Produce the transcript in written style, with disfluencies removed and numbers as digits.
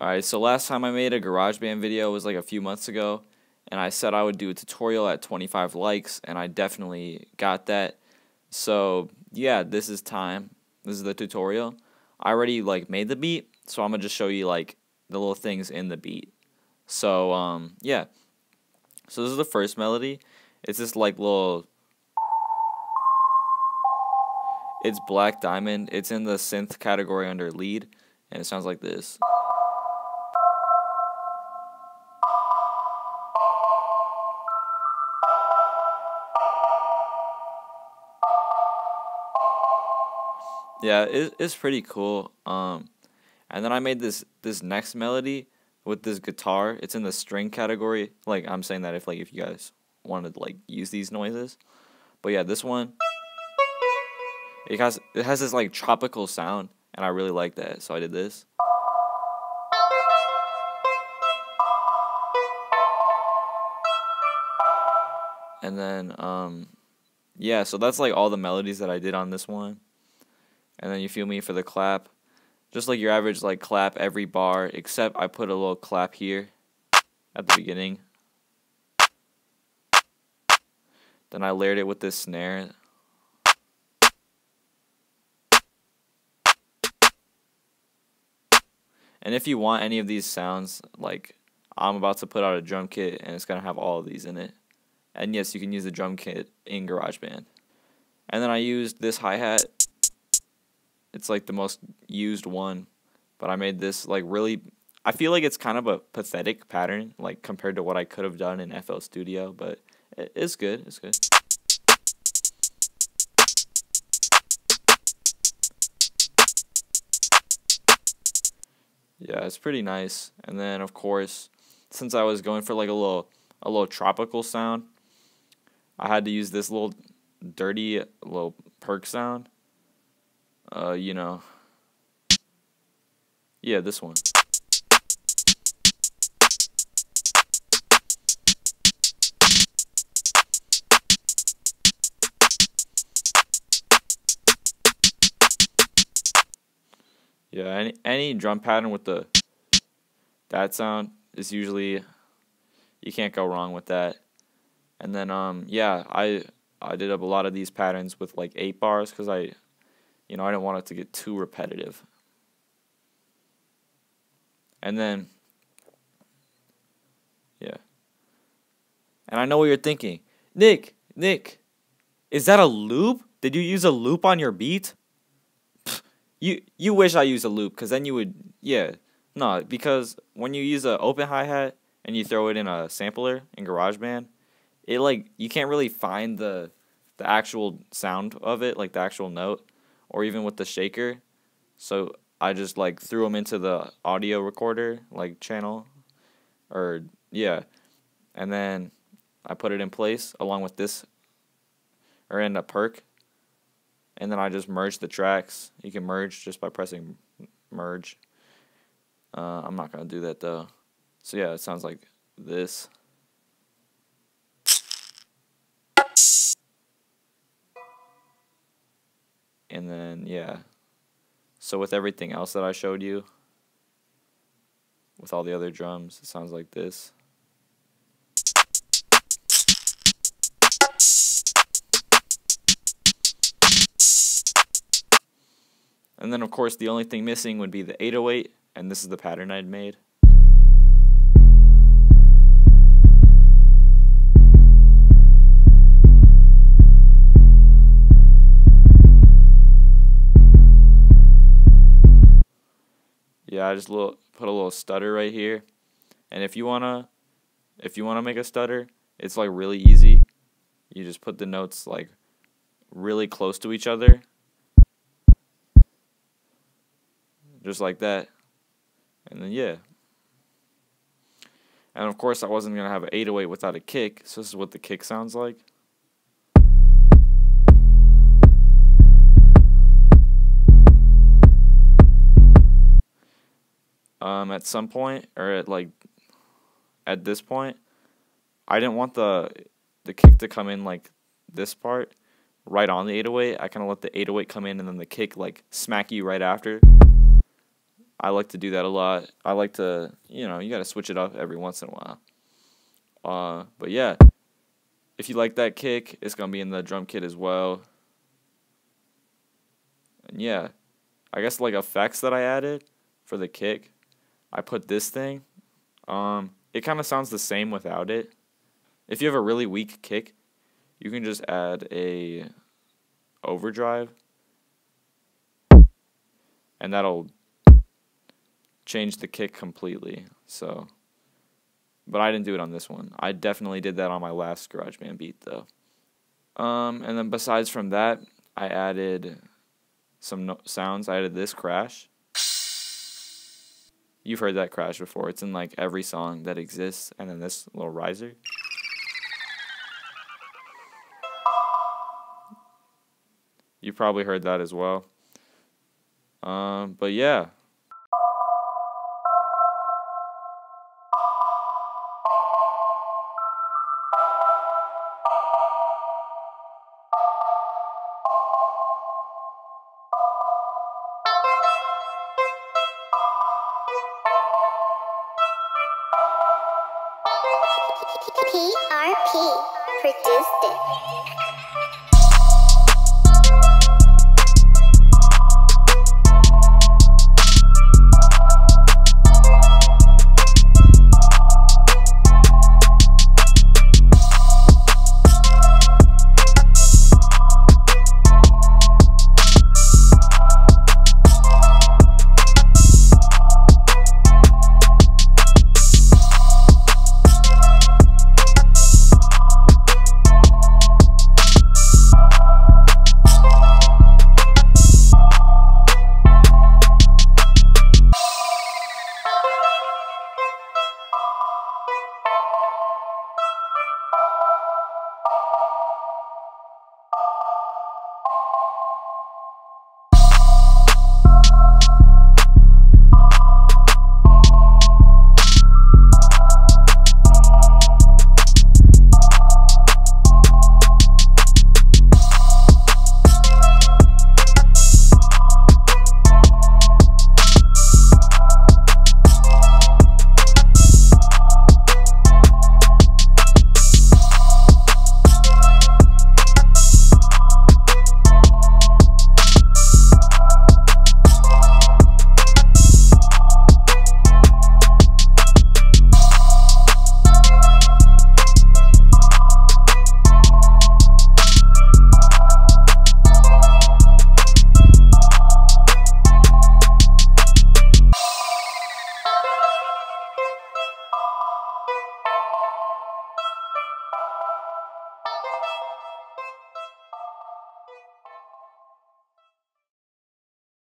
Alright, so last time I made a GarageBand video was like a few months ago, and I said I would do a tutorial at 25 likes, and I definitely got that. So yeah, this is time. This is the tutorial. I already like made the beat, so I'm gonna just show you like the little things in the beat. So yeah. So this is the first melody. It's this like little, it's Black Diamond. It's in the synth category under lead, and it sounds like this. Yeah, it's pretty cool. And then I made this next melody with this guitar. It's in the string category. Like, I'm saying that if you guys wanted to like use these noises. But yeah, this one, it has this like tropical sound, and I really like that. So I did this. And then yeah, so that's like all the melodies that I did on this one. And then you feel me for the clap. Just like your average like clap every bar, except I put a little clap here at the beginning. Then I layered it with this snare. And if you want any of these sounds, like I'm about to put out a drum kit and it's going to have all of these in it. And yes, you can use the drum kit in GarageBand. And then I used this hi-hat. It's like the most used one, but I made this like really, I feel like it's kind of a pathetic pattern like compared to what I could have done in FL Studio, but it's good. It's good. Yeah, it's pretty nice. And then of course, since I was going for like a little tropical sound, I had to use this little dirty little perk sound. You know, yeah, this one. Yeah, any drum pattern with that sound is usually, you can't go wrong with that. And then yeah, I did up a lot of these patterns with like 8 bars because I didn't want it to get too repetitive. And then, yeah. And I know what you're thinking. Nick, is that a loop? Did you use a loop on your beat? Pfft, you wish I used a loop, because then you would, yeah. No, because when you use an open hi-hat and you throw it in a sampler in GarageBand, it like, you can't really find the actual sound of it, like the actual note. Or even with the shaker. So I just like threw them into the audio recorder like channel, or yeah, and then I put it in place along with this, or in a perk, and then I just merged the tracks. You can merge just by pressing merge. I'm not gonna do that though. So yeah, it sounds like this. And then, yeah. So with everything else that I showed you, with all the other drums, it sounds like this. And then, of course, the only thing missing would be the 808, and this is the pattern I'd made. Yeah, I just put a little stutter right here, and if you wanna make a stutter, it's like really easy. You just put the notes like really close to each other, just like that, and then yeah. And of course, I wasn't gonna have an 808 without a kick, so this is what the kick sounds like. At some point, or at this point, I didn't want the kick to come in like this part right on the 808. I kind of let the 808 come in and then the kick like smack you right after. I like to do that a lot. I like to, you gotta switch it up every once in a while. But yeah, if you like that kick, it's gonna be in the drum kit as well. And yeah, I guess like effects that I added for the kick, I put this thing. It kind of sounds the same without it. If you have a really weak kick, you can just add a overdrive, and that'll change the kick completely. So, but I didn't do it on this one. I definitely did that on my last Garageband beat though. And then besides from that, I added some sounds. I added this crash. You've heard that crash before. It's in like every song that exists. And then this little riser. You probably heard that as well. But yeah. PRP produced it.